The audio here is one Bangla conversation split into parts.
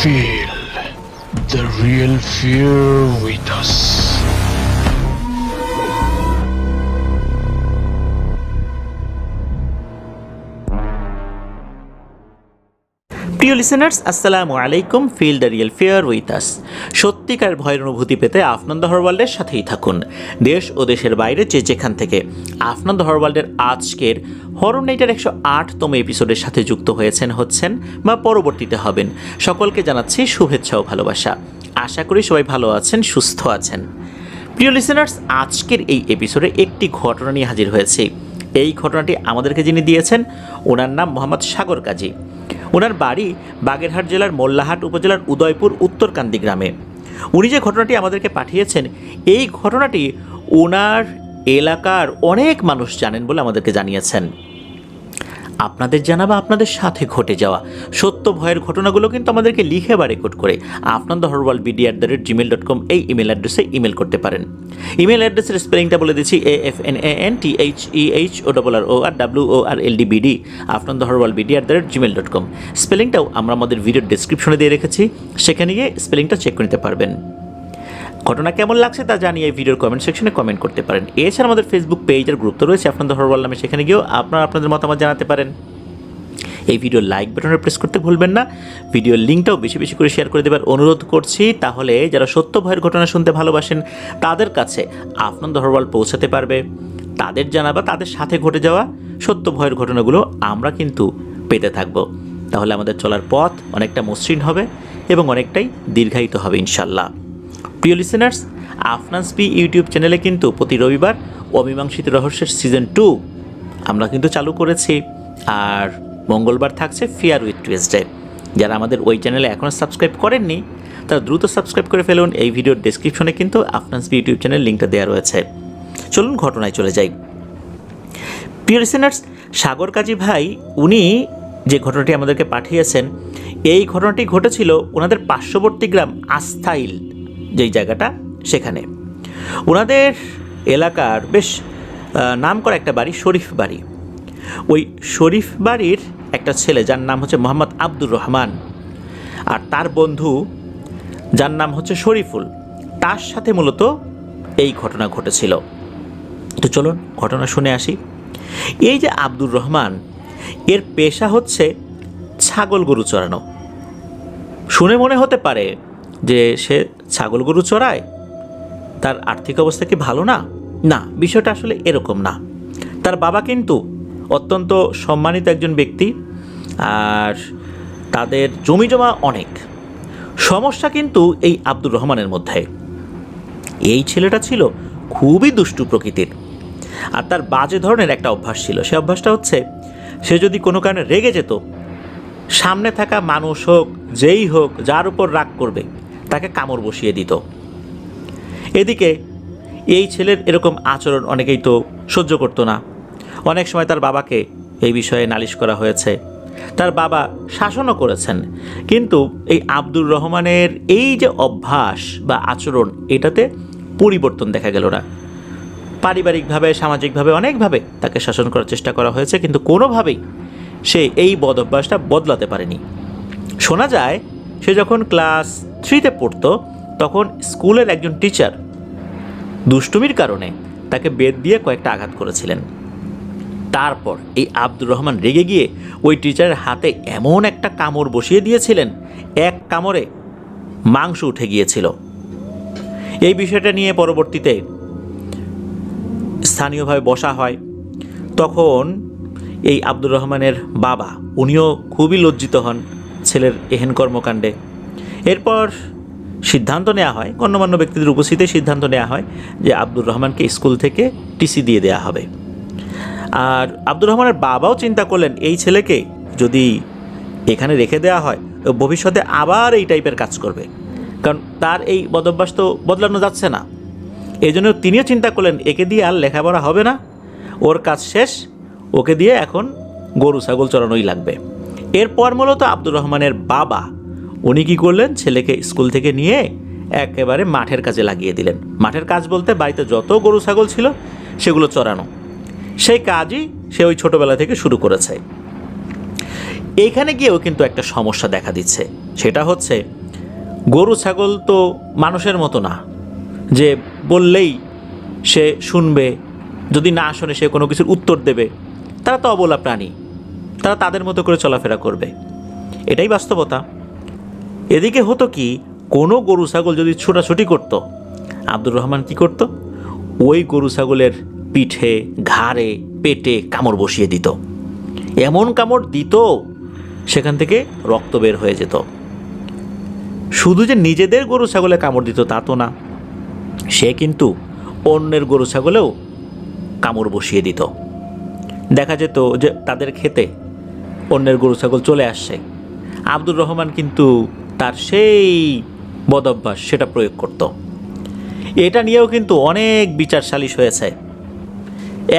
Feel the real fear with us. প্রিয় লিসেনার্স, আসসালামু আলাইকুম। Feel the real fear with us. সত্যিকার ভয়ের অনুভূতি পেতে আফনান দ্য হরর ওয়ার্ল্ডের সাথেই থাকুন। দেশ ও দেশের বাইরে যে যেখান থেকে আফনান দ্য হরর ওয়ার্ল্ডের আজকের হরর নাইটের 108তম এপিসোডের সাথে যুক্ত হচ্ছেন বা পরবর্তীতে হবেন, সকলকে জানাচ্ছি শুভেচ্ছা ও ভালোবাসা। আশা করি সবাই ভালো আছেন, সুস্থ আছেন। প্রিয় লিসেনার্স, আজকের এই এপিসোডে একটি ঘটনা নিয়ে হাজির হয়েছি। এই ঘটনাটি আমাদেরকে যিনি দিয়েছেন, ওনার নাম মোহাম্মদ সাগর কাজী। ওনার বাড়ি বাগেরহাট জেলার মোল্লাহাট উপজেলার উদয়পুর উত্তরকান্দি গ্রামে। উনি যে ঘটনাটি আমাদেরকে পাঠিয়েছেন, এই ঘটনাটি ওনার এলাকার অনেক মানুষ জানেন বলে আমাদেরকে জানিয়েছেন। আপনাদের জানা বা আপনাদের সাথে ঘটে যাওয়া সত্য ভয়ের ঘটনাগুলো কিন্তু আমাদেরকে লিখে বা রেকর্ড করে afnanthehorrorworld@gmail.com এই ইমেল অ্যাড্রেসে ইমেল করতে পারেন। ইমেল অ্যাড্রেসের স্পেলিংটা বলে দিচ্ছি, AFNANTHEHORRORWORLDBD afnanthehorrorworld@gmail.com। স্পেলিংটাও আমরা আমাদের ভিডিওর ডেসক্রিপশনে দিয়ে রেখেছি, সেখানে গিয়ে স্পেলিংটা চেক করে নিতে পারবেন। ঘটনা কেমন লাগছে তা জানিয়ে এই ভিডিওর কমেন্ট সেকশনে কমেন্ট করতে পারেন। এছাড়া আমাদের ফেসবুক পেজের গ্রুপ তো রয়েছে আফনান দ্য হরর ওয়ার্ল্ড নামে, সেখানে গিয়েও আপনাদের মতামত জানাতে পারেন। এই ভিডিওর লাইক বাটনে প্রেস করতে ভুলবেন না। ভিডিওর লিঙ্কটাও বেশি বেশি করে শেয়ার করে দেবার অনুরোধ করছি, তাহলে যারা সত্য ভয়ের ঘটনা শুনতে ভালোবাসেন তাদের কাছে আফনান দ্য হরর ওয়ার্ল্ড পৌঁছাতে পারবে। তাদের জানা বা তাদের সাথে ঘটে যাওয়া সত্য ভয়ের ঘটনাগুলো আমরা কিন্তু পেতে থাকবো। তাহলে আমাদের চলার পথ অনেকটা মসৃণ হবে এবং অনেকটাই দীর্ঘায়িত হবে ইনশাল্লাহ। প্রিয় লিসেনার্স, আফনান্স পি ইউটিউব চ্যানেলে কিন্তু প্রতি রবিবার অমীমাংসিত রহস্যের সিজন 2 আমরা কিন্তু চালু করেছি, আর মঙ্গলবার থাকছে ফিয়ার উইথ টুয়েসডে। যারা আমাদের ওই চ্যানেলে এখনও সাবস্ক্রাইব করেননি তারা দ্রুত সাবস্ক্রাইব করে ফেলুন। এই ভিডিওর ডেসক্রিপশনে কিন্তু আফনান্স পি ইউটিউব চ্যানেল লিঙ্কটা দেওয়া রয়েছে। চলুন ঘটনায় চলে যাই। প্রিয় লিসেনার্স, সাগর কাজী ভাই উনি যে ঘটনাটি আমাদেরকে পাঠিয়েছেন, এই ঘটনাটি ঘটেছিল ওনাদের পার্শ্ববর্তী গ্রাম আস্থাইল যেই জায়গাটা, সেখানে ওনাদের এলাকার বেশ নাম করা একটা বাড়ি, শরীফ বাড়ি। ওই শরীফ বাড়ির একটা ছেলে যার নাম হচ্ছে মোহাম্মদ আব্দুর রহমান, আর তার বন্ধু যার নাম হচ্ছে শরীফুল, তার সাথে মূলত এই ঘটনা ঘটেছিল। তো চলুন ঘটনা শুনে আসি। এই যে আব্দুর রহমান, এর পেশা হচ্ছে ছাগল গরু চড়ানো। শুনে মনে হতে পারে যে সে ছাগল গরু চড়ায়, তার আর্থিক অবস্থা কি ভালো না? না, বিষয়টা আসলে এরকম না। তার বাবা কিন্তু অত্যন্ত সম্মানিত একজন ব্যক্তি, আর তাদের জমি জমা অনেক। সমস্যা কিন্তু এই আব্দুর রহমানের মধ্যে। এই ছেলেটা ছিল খুবই দুষ্টু প্রকৃতির, আর তার বাজে ধরনের একটা অভ্যাস ছিল। সে অভ্যাসটা হচ্ছে, সে যদি কোনো কারণে রেগে যেত, সামনে থাকা মানুষ হোক, যেই হোক, যার উপর রাগ করবে তাকে কামড় বসিয়ে দিত। এদিকে এই ছেলের এরকম আচরণ অনেকেই তো সহ্য করতো না। অনেক সময় তার বাবাকে এই বিষয়ে নালিশ করা হয়েছে, তার বাবা শাসনও করেছেন, কিন্তু এই আব্দুর রহমানের এই যে অভ্যাস বা আচরণ, এটাতে পরিবর্তন দেখা গেল না। পারিবারিকভাবে, সামাজিকভাবে অনেকভাবে তাকে শাসন করার চেষ্টা করা হয়েছে, কিন্তু কোনোভাবেই সে এই বদ অভ্যাসটা বদলাতে পারেনি। শোনা যায় সে যখন ক্লাস 3তে পড়তো, তখন স্কুলের একজন টিচার দুষ্টুমির কারণে তাকে বেত দিয়ে কয়েকটা আঘাত করেছিলেন। তারপর এই আব্দুর রহমান রেগে গিয়ে ওই টিচারের হাতে এমন একটা কামড় বসিয়ে দিয়েছিলেন, এক কামড়ে মাংস উঠে গিয়েছিল। এই বিষয়টা নিয়ে পরবর্তীতে স্থানীয়ভাবে বসা হয়। তখন এই আব্দুর রহমানের বাবা, উনিও খুবই লজ্জিত হন ছেলের এহেন কর্মকাণ্ডে। এরপর সিদ্ধান্ত নেওয়া হয়, গণ্যমান্য ব্যক্তিদের উপস্থিতিতে সিদ্ধান্ত নেওয়া হয় যে আব্দুর রহমানকে স্কুল থেকে টিসি দিয়ে দেওয়া হবে। আর আব্দুর রহমানের বাবাও চিন্তা করলেন, এই ছেলেকে যদি এখানে রেখে দেওয়া হয় ভবিষ্যতে আবার এই টাইপের কাজ করবে, কারণ তার এই বদভ্যাস তো বদলানো যাচ্ছে না। এই জন্য তিনিও চিন্তা করলেন, একে দিয়ে আর লেখাপড়া হবে না, ওর কাজ শেষ, ওকে দিয়ে এখন গরু ছাগল চড়ানোই লাগবে। এরপর মূলত আব্দুর রহমানের বাবা উনি কী করলেন, ছেলেকে স্কুল থেকে নিয়ে একেবারে মাঠের কাজে লাগিয়ে দিলেন। মাঠের কাজ বলতে বাড়িতে যত গরু ছাগল ছিল সেগুলো চড়ানো, সেই কাজই সে ওই ছোটোবেলা থেকে শুরু করেছে। এইখানে গিয়েও কিন্তু একটা সমস্যা দেখা দিচ্ছে। সেটা হচ্ছে গরু ছাগল তো মানুষের মতো না যে বললেই সে শুনবে, যদি না শোনে সে কোনো কিছুর উত্তর দেবে। তারা তো অবলা প্রাণী, তারা তাদের মতো করে চলাফেরা করবে, এটাই বাস্তবতা। এদিকে হতো কি, কোনো গরু ছাগল যদি ছোটাছুটি করত, আব্দুর রহমান কি করত, ওই গরু ছাগলের পিঠে, ঘাড়ে, পেটে কামড় বসিয়ে দিত। এমন কামড় দিত সেখান থেকে রক্ত বের হয়ে যেত। শুধু যে নিজেদের গরু ছাগলে কামড় দিত তা তো না, সে কিন্তু অন্যের গরু ছাগলেও কামড় বসিয়ে দিত। দেখা যেত যে তাদের খেতে অন্যের গরু ছাগল চলে আসছে, আব্দুর রহমান কিন্তু তার সেই বদভ্যাস সেটা প্রয়োগ করত। এটা নিয়েও কিন্তু অনেক বিচার সালিশ হয়েছে।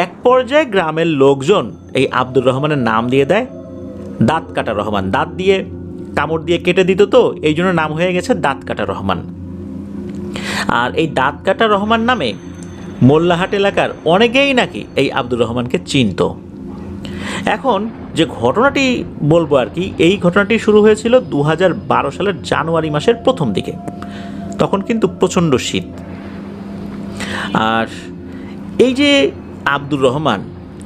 এক পর্যায়ে গ্রামের লোকজন এই আব্দুর রহমানের নাম দিয়ে দেয় দাঁত কাটা রহমান। দাঁত দিয়ে কামড় দিয়ে কেটে দিত, তো এই জন্য নাম হয়ে গেছে দাঁত কাটা রহমান। আর এই দাঁত কাটা রহমান নামে মোল্লাহাট এলাকার অনেকেই নাকি এই আব্দুর রহমানকে চিনত। এখন যে ঘটনাটি বলবো আর কি, এই ঘটনাটি শুরু হয়েছিল 2012 সালের জানুয়ারি মাসের প্রথম দিকে। তখন কিন্তু প্রচণ্ড শীত। আর এই যে আব্দুর রহমান,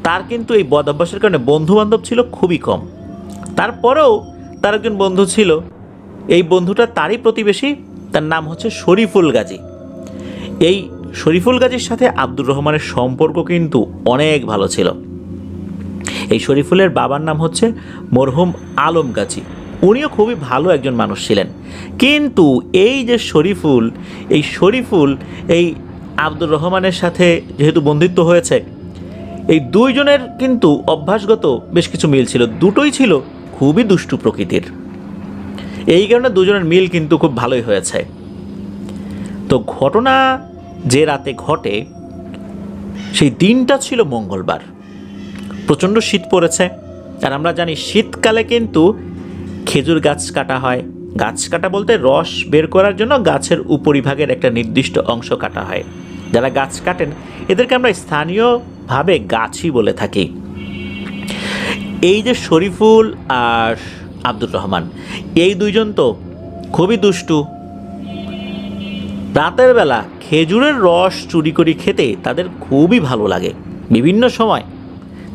তার কিন্তু এই বদ অভ্যাসের কারণে বন্ধুবান্ধব ছিল খুবই কম। তারপরেও তার একজন বন্ধু ছিল, এই বন্ধুটা তারই প্রতিবেশী, তার নাম হচ্ছে শরীফুল গাজী। এই শরীফুল গাজীর সাথে আব্দুর রহমানের সম্পর্ক কিন্তু অনেক ভালো ছিল। এই শরীফুলের বাবার নাম হচ্ছে মরহুম আলম গাজী, উনিও খুবই ভালো একজন মানুষ ছিলেন। কিন্তু এই যে শরীফুল এই আব্দুর রহমানের সাথে যেহেতু বন্ধুত্ব হয়েছে, এই দুইজনের কিন্তু অভ্যাসগত বেশ কিছু মিল ছিল। দুটোই ছিল খুবই দুষ্টু প্রকৃতির, এই কারণে দুজনের মিল কিন্তু খুব ভালোই হয়েছে। তো ঘটনা যে রাতে ঘটে সেই দিনটা ছিল মঙ্গলবার। প্রচণ্ড শীত পড়েছে, আর আমরা জানি শীতকালে কিন্তু খেজুর গাছ কাটা হয়। গাছ কাটা বলতে রস বের করার জন্য গাছের উপরিভাগের একটা নির্দিষ্ট অংশ কাটা হয়। যারা গাছ কাটেন এদেরকে আমরা স্থানীয়ভাবে গাছি বলে থাকি। এই যে শরীফুল আর আব্দুর রহমান, এই দুইজন তো খুবই দুষ্টু। রাতের বেলা খেজুরের রস চুরি করে খেতে তাদের খুবই ভালো লাগে। বিভিন্ন সময়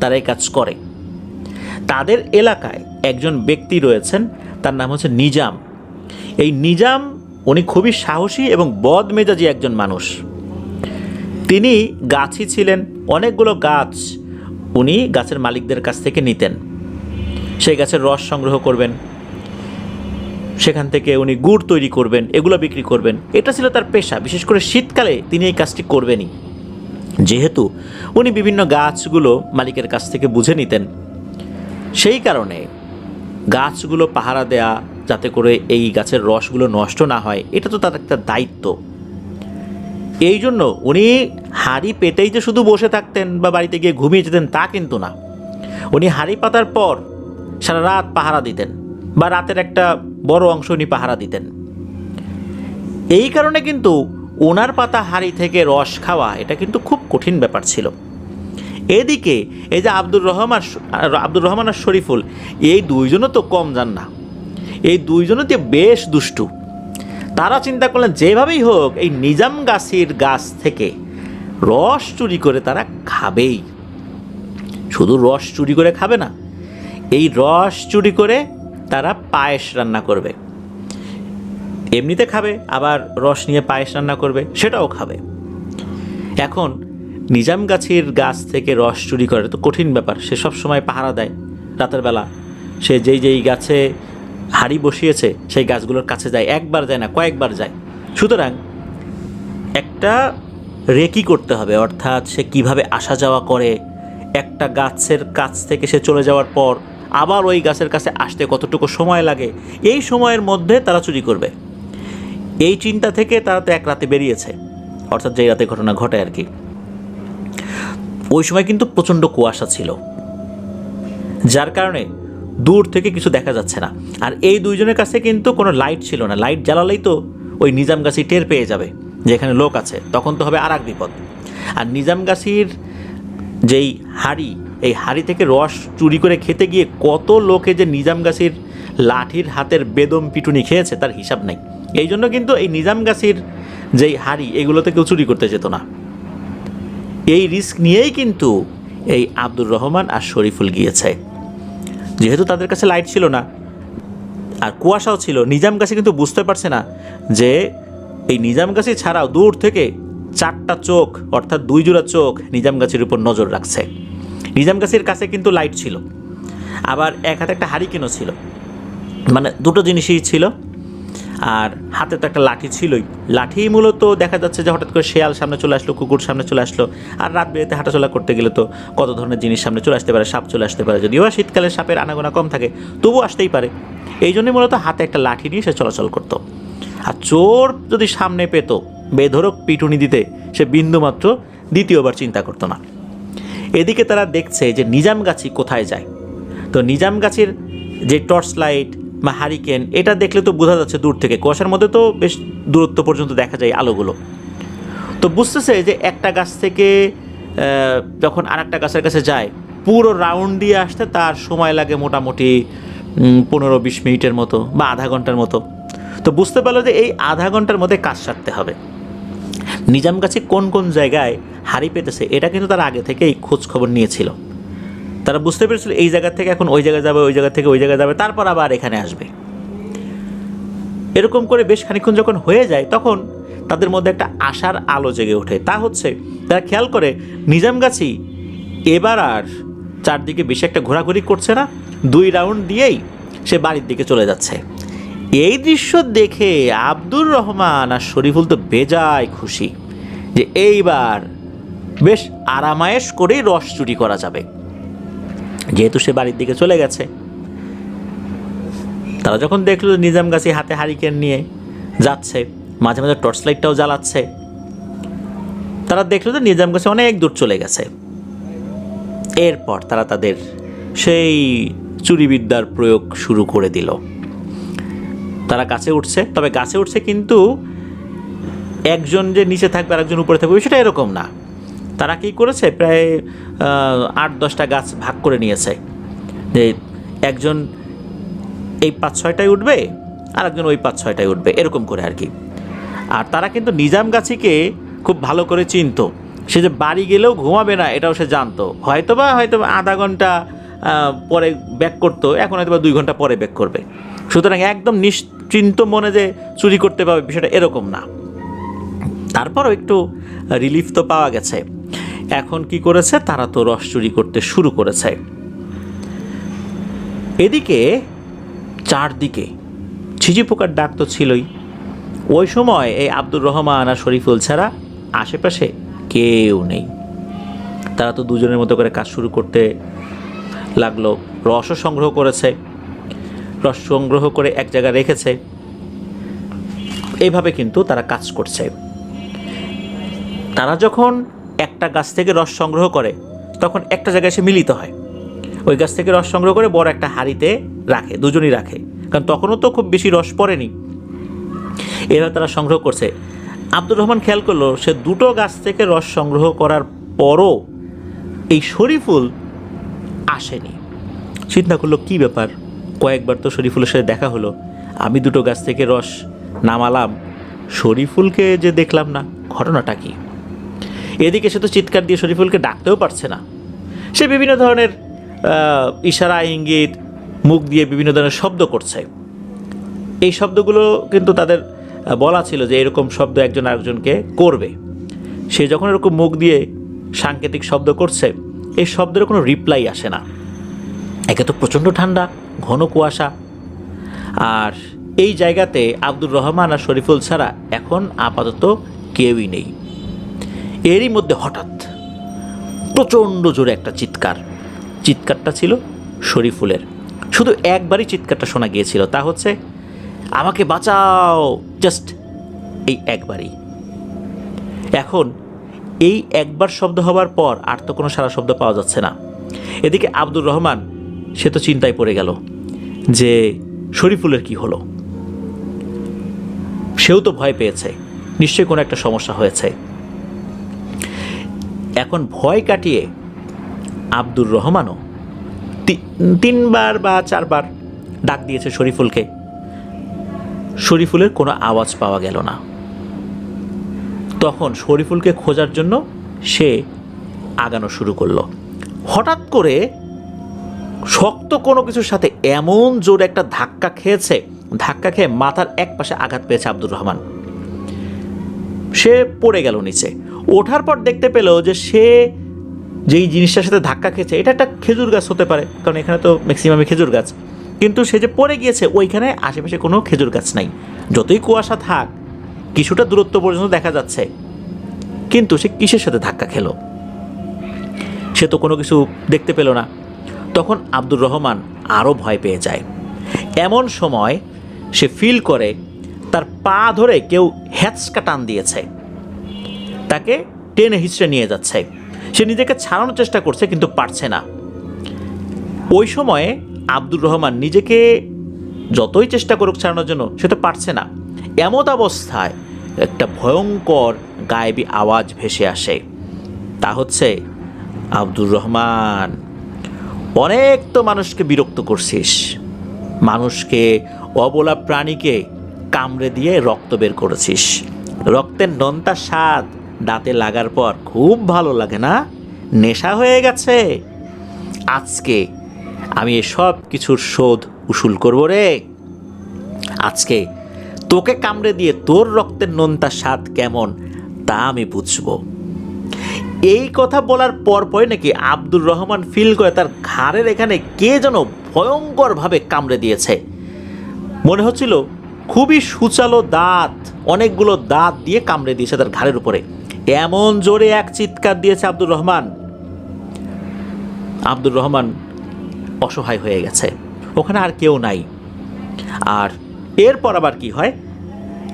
তারা এই কাজ করে। তাদের এলাকায় একজন ব্যক্তি রয়েছেন, তার নাম হচ্ছে নিজাম। এই নিজাম উনি খুবই সাহসী এবং বদমেজাজি একজন মানুষ। তিনি গাছি ছিলেন, অনেকগুলো গাছ উনি গাছের মালিকদের কাছ থেকে নিতেন। সেই গাছের রস সংগ্রহ করবেন, সেখান থেকে উনি গুড় তৈরি করবেন, এগুলো বিক্রি করবেন। এটা ছিল তার পেশা। বিশেষ করে শীতকালে তিনি এই কাজটি করবেনই, যেহেতু উনি বিভিন্ন গাছগুলো মালিকের কাছ থেকে বুঝে নিতেন। সেই কারণে গাছগুলো পাহারা দেয়া, যাতে করে এই গাছের রসগুলো নষ্ট না হয়, এটা তো তার একটা দায়িত্ব। এই জন্য উনি হাঁড়ি পেতেই যে শুধু বসে থাকতেন বা বাড়িতে গিয়ে ঘুমিয়ে যেতেন তা কিন্তু না। উনি হাঁড়ি পাতার পর সারা রাত পাহারা দিতেন, বা রাতের একটা বড় অংশ উনি পাহারা দিতেন। এই কারণে কিন্তু ওনার পাতা হাঁড়ি থেকে রস খাওয়া এটা কিন্তু খুব কঠিন ব্যাপার ছিল। এদিকে এই যে আব্দুর রহমান আর শরীফুল, এই দুইজনও তো কম যান না। এই দুইজনও তো বেশ দুষ্টু। তারা চিন্তা করলেন যেভাবেই হোক এই নিজাম গাছির গাছ থেকে রস চুরি করে তারা খাবেই। শুধু রস চুরি করে খাবে না, এই রস চুরি করে তারা পায়েস রান্না করবে। এমনিতে খাবে, আবার রস নিয়ে পায়েস রান্না করবে, সেটাও খাবে। এখন নিজাম গাছির গাছ থেকে রস চুরি করে তো কঠিন ব্যাপার। সে সব সময় পাহারা দেয় রাতের বেলা। সে যেই গাছে হাঁড়ি বসিয়েছে সেই গাছগুলোর কাছে যায়, একবার যায় না, কয়েকবার যায়। সুতরাং একটা রেকি করতে হবে, অর্থাৎ সে কিভাবে আসা যাওয়া করে, একটা গাছের কাছ থেকে সে চলে যাওয়ার পর আবার ওই গাছের কাছে আসতে কতটুকু সময় লাগে, এই সময়ের মধ্যে তারা চুরি করবে। এই চিন্তা থেকে তারা তো এক রাতে বেরিয়েছে, অর্থাৎ যেই রাতে ঘটনা ঘটে আর কি। ওই সময় কিন্তু প্রচণ্ড কুয়াশা ছিল, যার কারণে দূর থেকে কিছু দেখা যাচ্ছে না। আর এই দুইজনের কাছে কিন্তু কোনো লাইট ছিল না। লাইট জ্বালালেই তো ওই নিজাম গাছি টের পেয়ে যাবে যে এখানে লোক আছে, তখন তো হবে আর এক বিপদ। আর নিজাম গাছির যেই হাঁড়ি, এই হাঁড়ি থেকে রস চুরি করে খেতে গিয়ে কত লোকে যে নিজাম গাছির লাঠির হাতের বেদম পিটুনি খেয়েছে তার হিসাব নেই। এই জন্য কিন্তু এই নিজামগাছির যেই হাড়ি এগুলোতে কেউ চুরি করতে যেত না। এই রিস্ক নিয়েই কিন্তু এই আব্দুর রহমান আর শরীফুল গিয়েছে। যেহেতু তাদের কাছে লাইট ছিল না আর কুয়াশাও ছিল, নিজামগাছি কিন্তু বুঝতে পারছে না যে এই নিজামগাছি ছাড়াও দূর থেকে 4টা চোখ অর্থাৎ 2 জোড়া চোখ নিজামগাছির উপর নজর রাখছে। নিজামগাছির কাছে কিন্তু লাইট ছিল, আবার এক হাতে একটা হারিকেনও ছিল, মানে দুটো জিনিসই ছিল, আর হাতে তো একটা লাঠি ছিলই। লাঠি মূলত দেখা যাচ্ছে যে হঠাৎ করে শেয়াল সামনে চলে আসলো, কুকুর সামনে চলে আসলো, আর রাত বেরিতে হাঁটাচলা করতে গেলে তো কত ধরনের জিনিস সামনে চলে আসতে পারে, সাপ চলে আসতে পারে, যদিও শীতকালে সাপের আনাগোনা কম থাকে তবুও আসতেই পারে। এই জন্যই মূলত হাতে একটা লাঠি নিয়ে সে চলাচল করত। আর চোর যদি সামনে পেত বেধরক পিটুনি দিতে সে বিন্দুমাত্র দ্বিতীয়বার চিন্তা করতো না। এদিকে তারা দেখছে যে নিজামগাছি কোথায় যায়। তো নিজামগাছির যে টর্চ লাইট বা হারিকেন এটা দেখলে তো বোঝা যাচ্ছে দূর থেকে, কুয়াশার মধ্যে তো বেশ দূরত্ব পর্যন্ত দেখা যায় আলোগুলো। তো বুঝতেছে যে একটা গাছ থেকে যখন আর একটা গাছের কাছে যায় পুরো রাউন্ড দিয়ে আসতে তার সময় লাগে মোটামুটি 15-20 মিনিটের মতো বা আধা ঘন্টার মতো। তো বুঝতে পারলো যে এই আধা ঘন্টার মধ্যে কাজ সারতে হবে। নিজামগাছি কোন কোন জায়গায় হাড়ি পেতেছে এটা কিন্তু তারা আগে থেকেই খোঁজ খবর নিয়েছিল। তারা বুঝতে পেরেছিল এই জায়গা থেকে এখন ওই জায়গায় যাবে, ওই জায়গা থেকে ওই জায়গায় যাবে, তারপর আবার এখানে আসবে। এরকম করে বেশ খানিকক্ষণ যখন হয়ে যায় তখন তাদের মধ্যে একটা আশার আলো জেগে ওঠে। তা হচ্ছে তারা খেয়াল করে নিজামগাছি এবার আর চারদিকে বেশি একটা ঘোরাঘুরি করছে না, 2 রাউন্ড দিয়েই সে বাড়ির দিকে চলে যাচ্ছে। এই দৃশ্য দেখে আব্দুর রহমান আর শরীফুল তো বেজায় খুশি যে এইবার বেশ আরামায়েশ করেই রস চুরি করা যাবে, যেহেতু সে বাড়ির দিকে চলে গেছে। তারা যখন দেখলো নিজামগাছি হাতে হারিকেন নিয়ে যাচ্ছে, মাঝে মাঝে টর্চ লাইটটাও জ্বালাচ্ছে, তারা দেখলো যে নিজামগাছি অনেক দূর চলে গেছে। এরপর তারা তাদের সেই চুরিবিদ্যার প্রয়োগ শুরু করে দিল। তারা গাছে উঠছে, তবে গাছে উঠছে কিন্তু একজন যে নিচে থাকবে আর একজন উপরে থাকবে সেটা এরকম না। তারা কি করেছে, প্রায় 8-10টা গাছ ভাগ করে নিয়েছে, যে একজন এই 5-6টায় উঠবে আর একজন ওই 5-6টায় উঠবে, এরকম করে আর কি। আর তারা কিন্তু নিজামগাছিকে খুব ভালো করে চিনতো, সে যে বাড়ি গেলেও ঘুমাবে না এটাও সে জানতো। হয়তোবা আধা ঘন্টা পরে ব্যাক করতো, এখন হয়তো 2 ঘন্টা পরে ব্যাক করবে। সুতরাং একদম নিশ্চিন্ত মনে যে চুরি করতে পারবে বিষয়টা এরকম না। তারপরও একটু রিলিফ তো পাওয়া গেছে। এখন কি করেছে, তারা তো রস চুরি করতে শুরু করেছে। এদিকে চারদিকে ঝিঝি পোকার ডাক তো ছিলই। ওই সময় এই আব্দুর রহমান আর শরীফুল ছাড়া আশেপাশে কেউ নেই। তারা তো দুজনের মতো করে কাজ শুরু করতে লাগলো। রসও সংগ্রহ করেছে, রস সংগ্রহ করে এক জায়গায় রেখেছে। এইভাবে কিন্তু তারা কাজ করছে। তারা যখন একটা গাছ থেকে রস সংগ্রহ করে তখন একটা জায়গায় এসে মিলিত হয়। ওই গাছ থেকে রস সংগ্রহ করে বড় একটা হাঁড়িতে রাখে, দুজনই রাখে, কারণ তখনও তো খুব বেশি রস পড়েনি। এভাবে তারা সংগ্রহ করছে। আব্দুর রহমান খেয়াল করলো সে 2টো গাছ থেকে রস সংগ্রহ করার পরও এই শরীফুল আসেনি। চিন্তা করলো কী ব্যাপার, কয়েকবার তো শরীফুলের সাথে দেখা হলো, আমি 2টো গাছ থেকে রস নামালাম, শরীফুলকে যে দেখলাম না, ঘটনাটা কি? এদিকে সে তো চিৎকার দিয়ে শরীফুলকে ডাকতেও পারছে না। সে বিভিন্ন ধরনের ইশারা, ইঙ্গিত, মুখ দিয়ে বিভিন্ন ধরনের শব্দ করছে। এই শব্দগুলো কিন্তু তাদের বলা ছিল যে এরকম শব্দ একজন আরেকজনকে করবে। সে যখন এরকম মুখ দিয়ে সাংকেতিক শব্দ করছে, এই শব্দের কোনো রিপ্লাই আসে না। একে তো প্রচণ্ড ঠান্ডা, ঘন কুয়াশা, আর এই জায়গাতে আব্দুর রহমান আর শরীফুল ছাড়া এখন আপাতত কেউই নেই। এরই মধ্যে হঠাৎ প্রচণ্ড জোরে একটা চিৎকারটা ছিল শরীফুলের। শুধু একবারই চিৎকারটা শোনা গিয়েছিল, তা হচ্ছে আমাকে বাঁচাও, জাস্ট এই একবারই। এখন এই একবার শব্দ হওয়ার পর আর তো কোনো সারা শব্দ পাওয়া যাচ্ছে না। এদিকে আব্দুর রহমান সে তো চিন্তায় পড়ে গেল যে শরীফুলের কি হলো। সেও তো ভয় পেয়েছে, নিশ্চয়ই কোনো একটা সমস্যা হয়েছে। এখন ভয় কাটিয়ে আব্দুর রহমানও 3বার বা 4বার ডাক দিয়েছে শরীফুলকে। শরীফুলের কোনো আওয়াজ পাওয়া গেল না। তখন শরীফুলকে খোঁজার জন্য সে আগানো শুরু করলো। হঠাৎ করে শক্ত কোনো কিছুর সাথে এমন জোরে একটা ধাক্কা খেয়েছে, ধাক্কা খেয়ে মাথার এক পাশে আঘাত পেয়েছে আব্দুর রহমান। সে পড়ে গেল নিচে। ওঠার পর দেখতে পেল যে সে যেই জিনিসটার সাথে ধাক্কা খেয়েছে এটা একটা খেজুর গাছ হতে পারে, কারণ এখানে তো ম্যাক্সিমামই খেজুর গাছ। কিন্তু সে যে পড়ে গিয়েছে ওইখানে আশেপাশে কোনো খেজুর গাছ নাই। যতই কুয়াশা থাক কিছুটা দূরত্ব পর্যন্ত দেখা যাচ্ছে, কিন্তু সে কিসের সাথে ধাক্কা খেলো সে তো কোনো কিছু দেখতে পেল না। তখন আব্দুর রহমান আরও ভয় পেয়ে যায়। এমন সময় সে ফিল করে তার পা ধরে কেউ হ্যাঁচকা টান দিয়েছে, তাকে টেনে হিঁচড়ে নিয়ে যাচ্ছে। সে নিজেকে ছাড়ানোর চেষ্টা করছে কিন্তু পারছে না। ওই সময়ে আব্দুর রহমান নিজেকে যতই চেষ্টা করুক ছাড়ানোর জন্য সে তো পারছে না। এমত অবস্থায় একটা ভয়ঙ্কর গায়েবী আওয়াজ ভেসে আসে। তা হচ্ছে, আব্দুর রহমান, অনেক তো মানুষকে বিরক্ত করছিস, মানুষকে, অবলা প্রাণীকে কামড়ে দিয়ে রক্ত বের করেছিস। রক্তের নোনতা স্বাদ দাঁতে লাগার পর খুব ভালো লাগে না? নেশা হয়ে গেছে। আজকে আমি এসব কিছুর শোধ উসুল করব রে। আজকে তোকে কামড়ে দিয়ে তোর রক্তের নোনতা স্বাদ কেমন তা আমি বুঝবো। এই কথা বলার পরপরই নাকি আব্দুর রহমান ফিল করে তার ঘাড়ের এখানে কে যেন ভয়ঙ্করভাবে কামড়ে দিয়েছে। মনে হচ্ছিল খুবই সূচালো দাঁত, অনেকগুলো দাঁত দিয়ে কামড়ে দিয়েছে তার ঘাড়ের উপরে। এমন জোরে এক চিৎকার দিয়েছে আব্দুর রহমান। আব্দুর রহমান অসহায় হয়ে গেছে, ওখানে আর কেউ নাই। আর এরপর আবার কি হয়,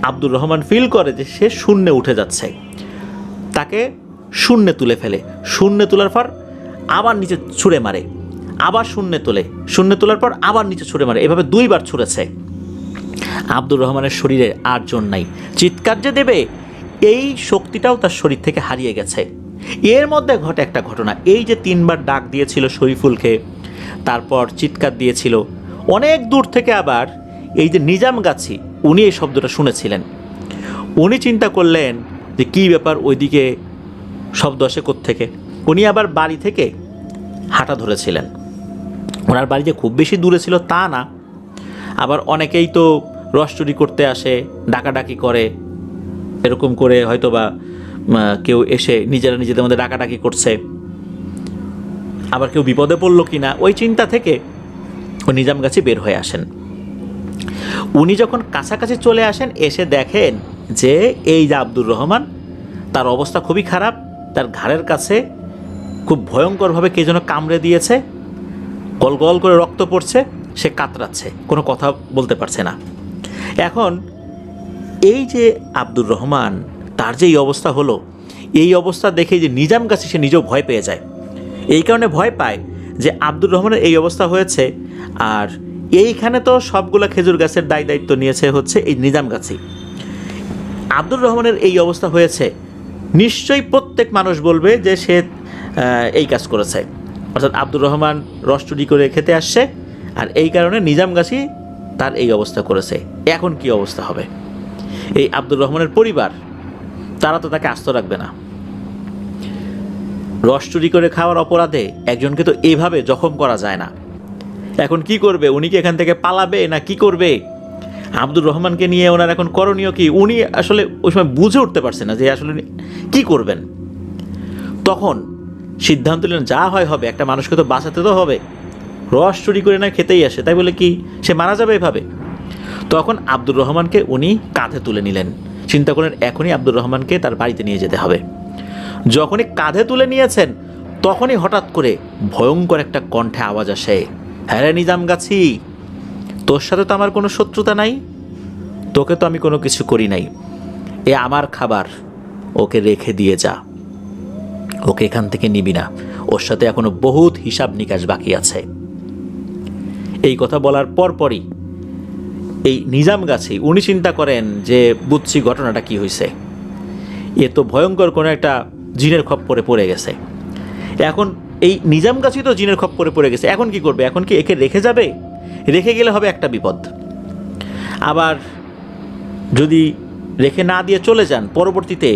আব্দুর রহমান ফিল করে যে সে শূন্যে উঠে যাচ্ছে। তাকে শূন্যে তুলে ফেলে, শূন্যে তোলার পর আবার নিচে ছুঁড়ে মারে, আবার শূন্যে তোলে, শূন্যে তোলার পর আবার নিচে ছুঁড়ে মারে। এভাবে 2 বার ছুঁড়েছে। আব্দুর রহমানের শরীরে আর জোর নাই, চিৎকার যে দেবে এই শক্তিটাও তার শরীর থেকে হারিয়ে গেছে। এর মধ্যে ঘটে একটা ঘটনা। এই যে 3 বার ডাক দিয়েছিল শরীফুলকে, তারপর চিৎকার দিয়েছিল, অনেক দূর থেকে আবার এই যে নিজামগাছি উনি এই শব্দটা শুনেছিলেন। উনি চিন্তা করলেন যে কী ব্যাপার, ওইদিকে শব্দ আসে কোত্থেকে। উনি আবার বাড়ি থেকে হাঁটা ধরেছিলেন। ওনার বাড়ি যে খুব বেশি দূরে ছিল তা না, আবার অনেকেই তো রস চুরি করতে আসে, ডাকাডাকি করে, এরকম করে হয়তো বা কেউ এসে নিজেরা নিজেদের মধ্যে ডাকাডাকি করছে, আবার কেউ বিপদে পড়লো কিনা, ওই চিন্তা থেকে ও নিজামগাছি বের হয়ে আসেন। উনি যখন কাছাকাছি চলে আসেন, এসে দেখেন যে এই যে আব্দুর রহমান, তার অবস্থা খুবই খারাপ। তার ঘাড়ের কাছে খুব ভয়ঙ্করভাবে কে যেন কামড়ে দিয়েছে, গল গল করে রক্ত পড়ছে, সে কাতরাচ্ছে, কোনো কথা বলতে পারছে না। এখন এই যে আব্দুর রহমান, তার যে এই অবস্থা হলো, এই অবস্থা দেখে যে নিজামগাছি সে নিজেও ভয় পেয়ে যায়। এই কারণে ভয় পায় যে আব্দুর রহমানের এই অবস্থা হয়েছে, আর এইখানে তো সবগুলো খেজুর গাছের দায়িত্ব নিয়েছে হচ্ছে এই নিজামগাছি। আব্দুর রহমানের এই অবস্থা হয়েছে, নিশ্চয়ই প্রত্যেক মানুষ বলবে যে সে এই কাজ করেছে, অর্থাৎ আব্দুর রহমান রস চুরি করে খেতে আসছে, আর এই কারণে নিজামগাছি তার এই অবস্থা করেছে। এখন কি অবস্থা হবে? এই আব্দুর রহমানের পরিবার, তারা তো তাকে আস্ত রাখবে না। রস চুরি করে খাওয়ার অপরাধে একজনকে তো এইভাবে জখম করা যায় না। এখন কি করবে? উনি কি এখান থেকে পালাবে না কি করবে? আব্দুর রহমানকে নিয়ে ওনার এখন করণীয় কি? উনি আসলে ওই সময় বুঝে উঠতে পারছে না যে আসলে কি করবেন। তখন সিদ্ধান্ত নিলেন যা হয় হবে, একটা মানুষকে তো বাঁচাতে তো হবে। রস চুরি করে না খেতেই আসে, তাই বলে কি সে মারা যাবে এভাবে? তখন আব্দুর রহমানকে উনি কাঁধে তুলে নিলেন। চিন্তা করলেন এখনই আব্দুর রহমানকে তার বাড়িতে নিয়ে যেতে হবে। যখনই কাঁধে তুলে নিয়েছেন, তখনই হঠাৎ করে ভয়ঙ্কর একটা কণ্ঠে আওয়াজ আসে, হ্যাঁ রে নিজামগাছি, তোর সাথে তো আমার কোনো শত্রুতা নাই, তোকে তো আমি কোনো কিছু করি নাই, এ আমার খাবার, ওকে রেখে দিয়ে যা, ওকে এখান থেকে নিবি না, ওর সাথে এখনো বহুত হিসাব নিকাশ বাকি আছে। এই কথা বলার পরপরই এই নিজামগাছি উনি চিন্তা করেন যে বুঝছি ঘটনাটা কি হয়েছে, এ তো ভয়ঙ্কর কোনো একটা জিনের খপ্পরে পড়ে গেছে। এখন এই নিজামগাছি তো জিনের খপ্পরে পড়ে গেছে, এখন কি করবে? এখন কি একে রেখে যাবে? রেখে গেলে হবে একটা বিপদ, আবার যদি রেখে না দিয়ে চলে যান পরবর্তীতে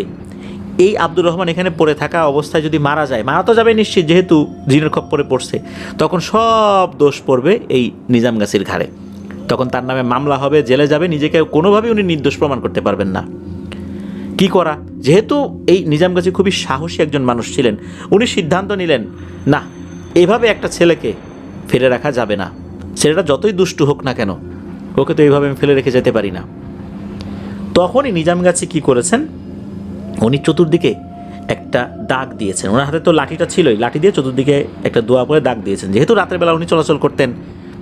এই আব্দুর রহমান এখানে পড়ে থাকা অবস্থায় যদি মারা যায়, মারা তো যাবে নিশ্চিত যেহেতু জিনের খপ্পরে পড়ছে, তখন সব দোষ পড়বে এই নিজামগাছির ঘাড়ে। তখন তার নামে মামলা হবে, জেলে যাবে, নিজেকে কোনোভাবেই উনি নির্দোষ প্রমাণ করতে পারবেন না। কি করা? যেহেতু এই নিজামগাছি খুবই সাহসী একজন মানুষ ছিলেন, উনি সিদ্ধান্ত নিলেন না, এভাবে একটা ছেলেকে ফেলে রাখা যাবে না। ছেলেটা যতই দুষ্টু হোক না কেন, ওকে তো এইভাবে আমি ফেলে রেখে যেতে পারি না। তখনই নিজামগাছি কি করেছেন, উনি চতুর্দিকে একটা দাগ দিয়েছেন। ওনার হাতে তো লাঠিটা ছিলই, লাঠি দিয়ে চতুর্দিকে একটা দোয়া করে দাগ দিয়েছেন। যেহেতু রাতের বেলা উনি চলাচল করতেন,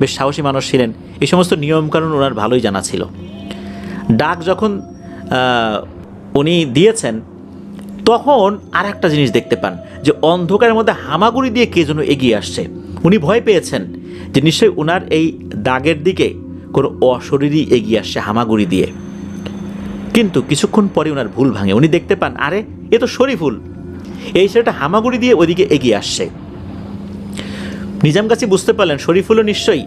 বেশ সাহসী মানুষ ছিলেন, এই সমস্ত নিয়মকানুন ওনার ভালোই জানা ছিল। দাগ যখন উনি দিয়েছেন, তখন আর একটা জিনিস দেখতে পান যে অন্ধকারের মধ্যে হামাগুড়ি দিয়ে কে যেন এগিয়ে আসছে। উনি ভয় পেয়েছেন যে নিশ্চয়ই ওনার এই দাগের দিকে কোনো অশরীরই এগিয়ে আসছে হামাগুড়ি দিয়ে। কিন্তু কিছুক্ষণ পরে ওনার ভুল ভাঙে, উনি দেখতে পান আরে এ তো শরীফুল, এই ছেলেটা হামাগুড়ি দিয়ে ওইদিকে এগিয়ে আসছে। নিজামগাছি বুঝতে পারলেন শরীফুলও নিশ্চয়ই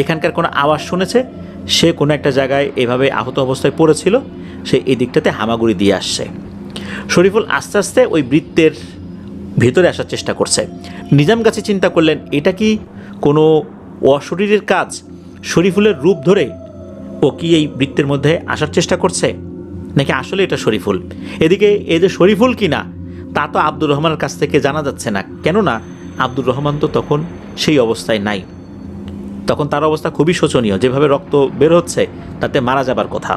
এখানকার কোনো আওয়াজ শুনেছে, সে কোনো একটা জায়গায় এভাবে আহত অবস্থায় পড়েছিল, সে এই দিকটাতে হামাগুড়ি দিয়ে আসছে। শরীফুল আস্তে আস্তে ওই বৃত্তের ভিতরে আসার চেষ্টা করছে। নিজামগাছি চিন্তা করলেন এটা কি কোনো অশরীরের কাজ, শরীফুলের রূপ ধরে ও কি এই বৃত্তের মধ্যে আসার চেষ্টা করছে, নাকি আসলে এটা শরীফুল। এদিকে এই যে শরীফুল কিনা তা তো আব্দুর রহমানের কাছ থেকে জানা যাচ্ছে না, কেননা আব্দুর রহমান তো তখন সেই অবস্থায় নাই। তখন তার অবস্থা খুবই শোচনীয়, যেভাবে রক্ত বের হচ্ছে তাতে মারা যাবার কথা।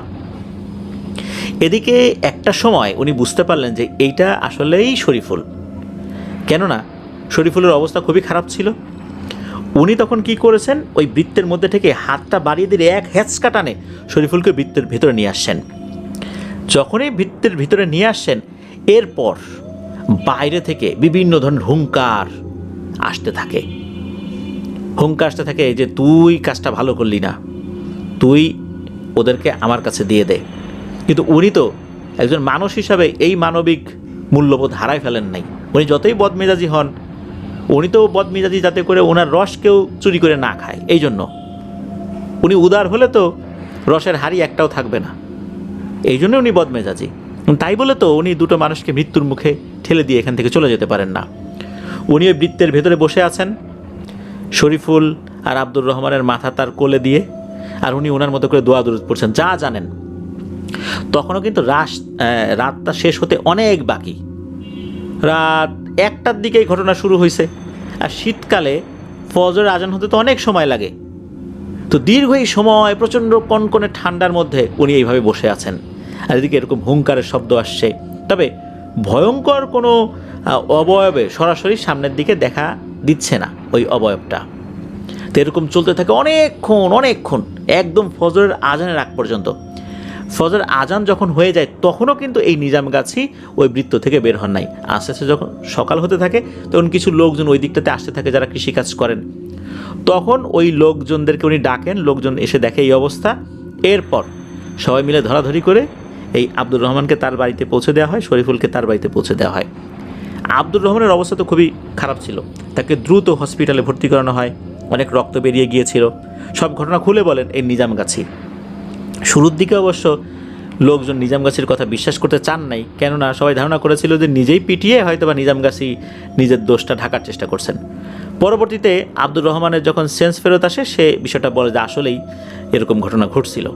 এদিকে একটা সময় উনি বুঝতে পারলেন যে এইটা আসলেই শরীফুল, কেননা শরীফুলের অবস্থা খুবই খারাপ ছিল। উনি তখন কি করেছেন, ওই বৃত্তের মধ্যে থেকে হাতটা বাড়িয়ে দিয়ে এক হ্যাঁচকা টানে শরীফুলকে বৃত্তের ভিতরে নিয়ে আসছেন। যখনই বৃত্তের ভিতরে নিয়ে আসছেন, এরপর বাইরে থেকে বিভিন্ন ধরনের হুঙ্কার আসতে থাকে, হুঙ্কার আসতে থাকে যে তুই কাজটা ভালো করলি না, তুই ওদেরকে আমার কাছে দিয়ে দে। কিন্তু উনি তো একজন মানুষ হিসাবে এই মানবিক মূল্যবোধ হারায় ফেলেন নাই। উনি যতই বদমেজাজি হন, উনি তো বদমেজাজি যাতে করে ওনার রস কেউ চুরি করে না খায়, এই জন্য উনি উদার হলে তো রসের হাড়ি একটাও থাকবে না, এই জন্য উনি বদমেজাজি। তাই বলে তো উনি দুটো মানুষকে মৃত্যুর মুখে ঠেলে দিয়ে এখান থেকে চলে যেতে পারেন না। উনি ওই বৃত্তের ভেতরে বসে আছেন, শরীফুল আর আব্দুর রহমানের মাথা তার কোলে দিয়ে, আর উনি ওনার মতো করে দোয়া দরুদ পড়ছেন যা জানেন। তখনও কিন্তু রাতটা শেষ হতে অনেক বাকি, রাত 1টার দিকেই ঘটনা শুরু হয়েছে। আর শীতকালে ফজর আজান হতে তো অনেক সময় লাগে। তো দীর্ঘ এই সময় প্রচণ্ড কনকনে ঠান্ডার মধ্যে উনি এইভাবে বসে আছেন, আর এদিকে এরকম হুঙ্কারের শব্দ আসছে। তবে ভয়ঙ্কর কোনো অবয়বে সরাসরি সামনের দিকে দেখা দিচ্ছে না ওই অবয়বটা। তো এরকম চলতে থাকে অনেকক্ষণ একদম ফজরের আজানের আগ পর্যন্ত। ফজর আজান যখন হয়ে যায় তখনও কিন্তু এই নিজামগাছি ওই বৃত্ত থেকে বের হন নাই। আস্তে আস্তে যখন সকাল হতে থাকে তখন কিছু লোকজন ওই দিকটাতে আসতে থাকে যারা কৃষিকাজ করেন। তখন ওই লোকজনদেরকে উনি ডাকেন, লোকজন এসে দেখে এই অবস্থা। এরপর সবাই মিলে ধরাধরি করে এই আব্দুর রহমানকে তার বাড়িতে পৌঁছে দেওয়া হয়, শরীফুলকে তার বাড়িতে পৌঁছে দেওয়া হয়। আব্দুর রহমানের অবস্থা তো খুবই খারাপ ছিল, তাকে দ্রুত হসপিটালে ভর্তি করানো হয়, অনেক রক্ত বেরিয়ে গিয়েছিল। সব ঘটনা খুলে বলেন এই নিজামগাছি। শুরুর দিকে অবশ্য লোকজন নিজামগাছির কথা বিশ্বাস করতে চান নাই, কেননা সবাই ধারণা করেছিল যে নিজেই পিটিয়ে হয়তো বা নিজামগাছি নিজের দোষটা ঢাকার চেষ্টা করছেন। পরবর্তীতে আব্দুর রহমানের যখন সেন্স ফেরত আসে, সে বিষয়টা বলে যে আসলেই এরকম ঘটনা ঘটছিল।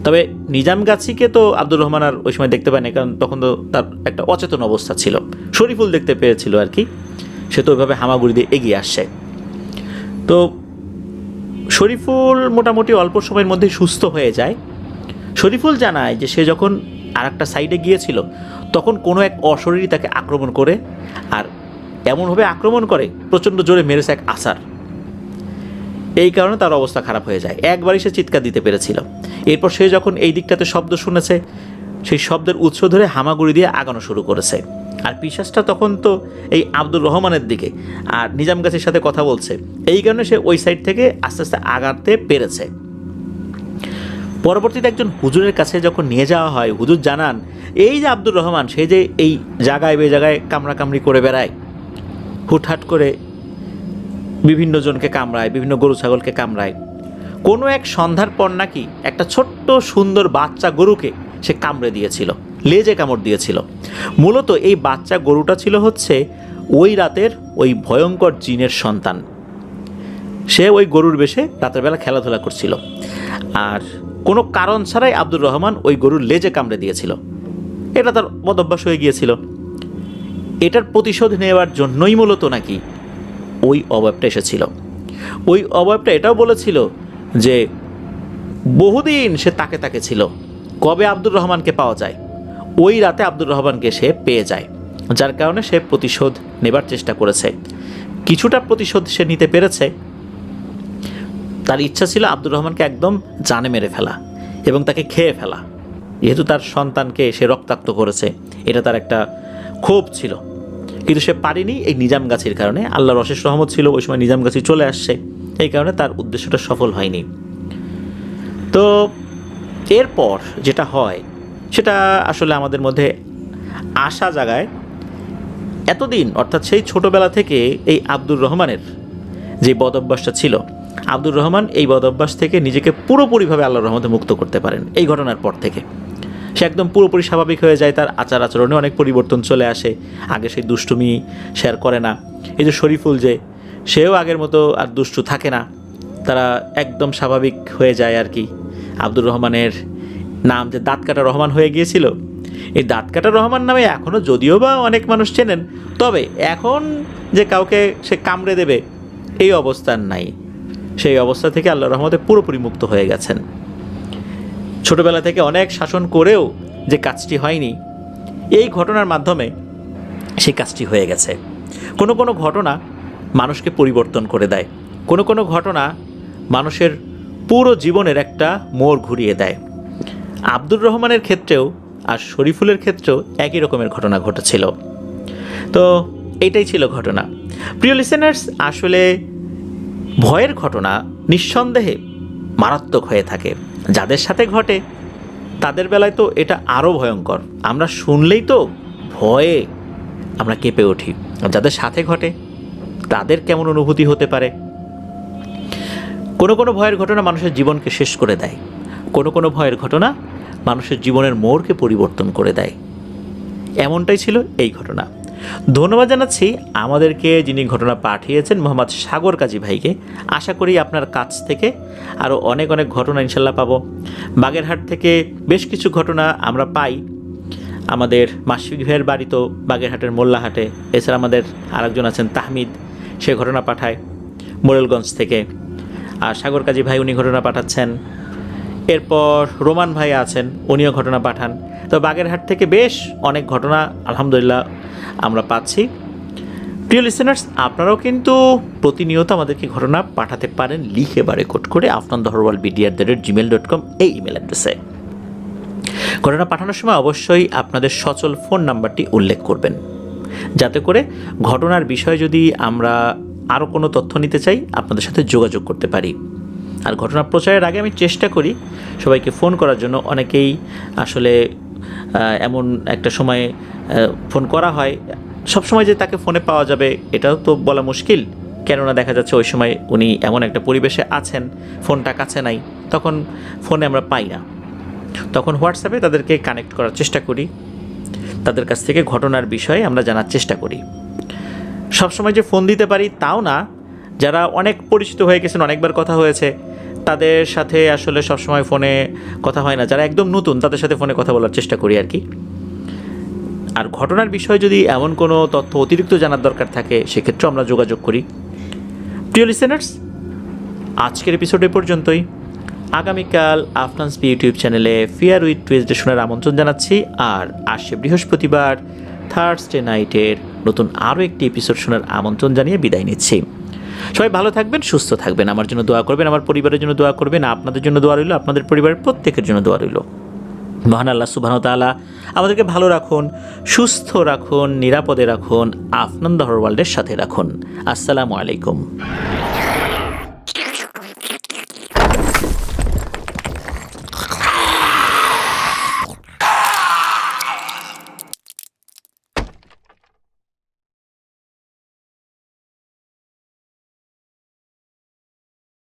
তবে নিজামগাছিকে তো আব্দুর রহমান আর ওই সময় দেখতে পায়নি, কারণ তখন তো তার একটা অচেতন অবস্থা ছিল। শরীফুল দেখতে পেয়েছিল আর কি, সে তো ওইভাবে হামাগুড়ি দিয়ে এগিয়ে আসছে। তো শরীফুল মোটামুটি অল্প সময়ের মধ্যেই সুস্থ হয়ে যায়। শরীফুল জানায় যে সে যখন আর একটা সাইডে গিয়েছিল তখন কোনো এক অশরীরী তাকে আক্রমণ করে, আর এমনভাবে আক্রমণ করে প্রচণ্ড জোরে মেরেছে এক আসার। এই কারণে তার অবস্থা খারাপ হয়ে যায়, একবারই সে চিৎকার দিতে পেরেছিল। এরপর সে যখন এই দিকটাতে শব্দ শুনেছে, সেই শব্দের উৎস ধরে হামাগুড়ি দিয়ে আগানো শুরু করেছে। আর পিশাচটা তখন তো এই আব্দুর রহমানের দিকে আর নিজামগাছির সাথে কথা বলছে, এই কারণে সে ওই সাইড থেকে আস্তে আস্তে আগাতে পেরেছে। পরবর্তীতে একজন হুজুরের কাছে যখন নিয়ে যাওয়া হয়, হুজুর জানান এই যে আব্দুর রহমান, সে যে এই জায়গায় বে জায়গায় কামড়াকামড়ি করে বেড়ায়, হুটহাট করে বিভিন্ন জনকে কামড়ায়, বিভিন্ন গরু ছাগলকে কামড়ায়। কোনো এক সন্ধ্যার পর নাকি একটা ছোট্ট সুন্দর বাচ্চা গরুকে সে কামড়ে দিয়েছিল, লেজে কামড় দিয়েছিল। মূলত এই বাচ্চা গরুটা ছিল হচ্ছে ওই রাতের ওই ভয়ঙ্কর জিনের সন্তান। সে ওই গরুর বেশে রাতের বেলা খেলাধুলা করছিল, আর কোনো কারণ ছাড়াই আব্দুর রহমান ওই গরুর লেজে কামড়ে দিয়েছিল। এটা তার বদভ্যাস হয়ে গিয়েছিল। এটার প্রতিশোধ নেওয়ার জন্যই মূলত নাকি ওই অবয়বটা এসেছিল। ওই অবয়বটা এটাও বলেছিল যে বহুদিন সে তাকে তাকে ছিল, কবে আব্দুর রহমানকে পাওয়া যায়। ওই রাতে আব্দুর রহমানকে সে পেয়ে যায়, যার কারণে সে প্রতিশোধ নেবার চেষ্টা করেছে। কিছুটা প্রতিশোধ সে নিতে পেরেছে। তার ইচ্ছা ছিল আব্দুর রহমানকে একদম জানে মেরে ফেলা এবং তাকে খেয়ে ফেলা, যেহেতু তার সন্তানকে সে রক্তাক্ত করেছে। এটা তার একটা ক্ষোভ ছিল, কিন্তু সে পারেনি এই নিজামগাছির কারণে। আল্লাহর অশেষ রহমত ছিল, ওই সময় নিজামগাছি চলে আসছে, এই কারণে তার উদ্দেশ্যটা সফল হয়নি। তো এরপর যেটা হয় সেটা আসলে আমাদের মধ্যে আশা জাগায়। এতদিন অর্থাৎ সেই ছোটোবেলা থেকে এই আব্দুর রহমানের যে বদভ্যাসটা ছিল, আব্দুর রহমান এই বদভ্যাস থেকে নিজেকে পুরোপুরিভাবে আল্লাহর রহমতে মুক্ত করতে পারেন। এই ঘটনার পর থেকে সে একদম পুরোপুরি স্বাভাবিক হয়ে যায়। তার আচার আচরণে অনেক পরিবর্তন চলে আসে। আগে সেই দুষ্টুমি শেয়ার করে না। এই যে শরীফুল, যে সেও আগের মতো আর দুষ্টু থাকে না, তারা একদম স্বাভাবিক হয়ে যায় আর কি। আব্দুর রহমানের নাম যে দাঁত কাটা রহমান হয়ে গিয়েছিল, এই দাঁত কাটা রহমান নামে এখনও যদিও বা অনেক মানুষ চেনেন, তবে এখন যে কাউকে সে কামড়ে দেবে এই অবস্থান নাই। সেই অবস্থা থেকে আল্লাহর রহমতে পুরোপুরি মুক্ত হয়ে গেছেন। ছোটবেলা থেকে অনেক শাসন করেও যে কাজটি হয়নি, এই ঘটনার মাধ্যমে সেই কাজটি হয়ে গেছে। কোনো কোনো ঘটনা মানুষকে পরিবর্তন করে দেয়, কোনো কোনো ঘটনা মানুষের পুরো জীবনের একটা মোড় ঘুরিয়ে দেয়। আব্দুর রহমানের ক্ষেত্রেও আর শরীফুলের ক্ষেত্রেও একই রকমের ঘটনা ঘটেছিল। তো এইটাই ছিল ঘটনা। প্রিয় লিসেনার্স, আসলে ভয়ের ঘটনা নিঃসন্দেহে মারাত্মক হয়ে থাকে। যাদের সাথে ঘটে তাদের বেলায় তো এটা আরও ভয়ঙ্কর। আমরা শুনলেই তো ভয়ে আমরা কেঁপে উঠি। যাদের সাথে ঘটে তাদের কেমন অনুভূতি হতে পারে। কোনো কোনো ভয়ের ঘটনা মানুষের জীবনকে শেষ করে দেয়, কোনো কোনো ভয়ের ঘটনা মানুষের জীবনের মোড়কে পরিবর্তন করে দেয়। এমনটাই ছিল এই ঘটনা। ধন্যবাদ জানাচ্ছি আমাদেরকে যিনি ঘটনা পাঠিয়েছেন, মোহাম্মদ সাগর কাজী ভাইকে। আশা করি আপনার কাছ থেকে আরও অনেক অনেক ঘটনা ইনশাল্লাহ পাবো। বাগেরহাট থেকে বেশ কিছু ঘটনা আমরা পাই। আমাদের মাসফিক ভাইয়ের বাড়ি তো বাগেরহাটের মোল্লাহাটে। এছাড়া আমাদের আরেকজন আছেন তাহমিদ, সে ঘটনা পাঠায় মোরেলগঞ্জ থেকে। আর সাগর কাজী ভাই উনি ঘটনা পাঠাচ্ছেন। এরপর রোমান ভাই আছেন, উনিও ঘটনা পাঠান। তো বাগেরহাট থেকে বেশ অনেক ঘটনা আলহামদুলিল্লাহ আমরা পাচ্ছি। প্রিয় লিসেনার্স, আপনারাও কিন্তু প্রতিনিয়ত আমাদেরকে ঘটনা পাঠাতে পারেন লিখে বা রেকর্ড করে afnandaharwalbd@gmail.com এই ইমেল অ্যাড্রেসে। ঘটনা পাঠানোর সময় অবশ্যই আপনাদের সচল ফোন নাম্বারটি উল্লেখ করবেন, যাতে করে ঘটনার বিষয়ে যদি আমরা আরও কোনো তথ্য নিতে চাই আপনাদের সাথে যোগাযোগ করতে পারি। আর ঘটনা প্রচারের আগে আমি চেষ্টা করি সবাইকে ফোন করার জন্য। অনেকেই আসলে এমন একটা সময় ফোন করা হয়, সব সময় যে তাকে ফোনে পাওয়া যাবে এটাও তো বলা মুশকিল। কেননা দেখা যাচ্ছে ওই সময় উনি এমন একটা পরিবেশে আছেন, ফোনটা কাছে নাই, তখন ফোনে আমরা পাই না। তখন হোয়াটসঅ্যাপে তাদেরকে কানেক্ট করার চেষ্টা করি, তাদের কাছ থেকে ঘটনার বিষয়ে আমরা জানার চেষ্টা করি। সবসময় যে ফোন দিতে পারি তাও না, যারা অনেক পরিচিত হয়ে গেছেন, অনেকবার কথা হয়েছে, তাদের সাথে আসলে সবসময় ফোনে কথা হয় না। যারা একদম নতুন তাদের সাথে ফোনে কথা বলার চেষ্টা করি আর কি। আর ঘটনার বিষয়ে যদি এমন কোনো তথ্য অতিরিক্ত জানার দরকার থাকে সেক্ষেত্রেও আমরা যোগাযোগ করি। প্রিয় লিসেনার্স, আজকের এপিসোডে পর্যন্তই। আগামীকাল আফনান্স বি ইউটিউব চ্যানেলে ফিয়ার উইথ টুয়েসডে শোনার আমন্ত্রণ জানাচ্ছি। আর আসছে বৃহস্পতিবার থার্সডে নাইটের নতুন আরও একটি এপিসোড শোনার আমন্ত্রণ জানিয়ে বিদায় নিচ্ছি। সবাই ভালো থাকবেন, সুস্থ থাকবেন, আমার জন্য দোয়া করবেন, আমার পরিবারের জন্য দোয়া করবেন, আপনাদের জন্য দোয়া রইল, আপনাদের পরিবারের প্রত্যেকের জন্য দোয়া রইল। মহান আল্লাহ সুবহানাহু ওয়া তাআলা আমাদেরকে ভালো রাখুন, সুস্থ রাখুন, নিরাপদে রাখুন, আফনান দ্য ওয়ার্ল্ডের সাথে রাখুন। আসসালামু আলাইকুম।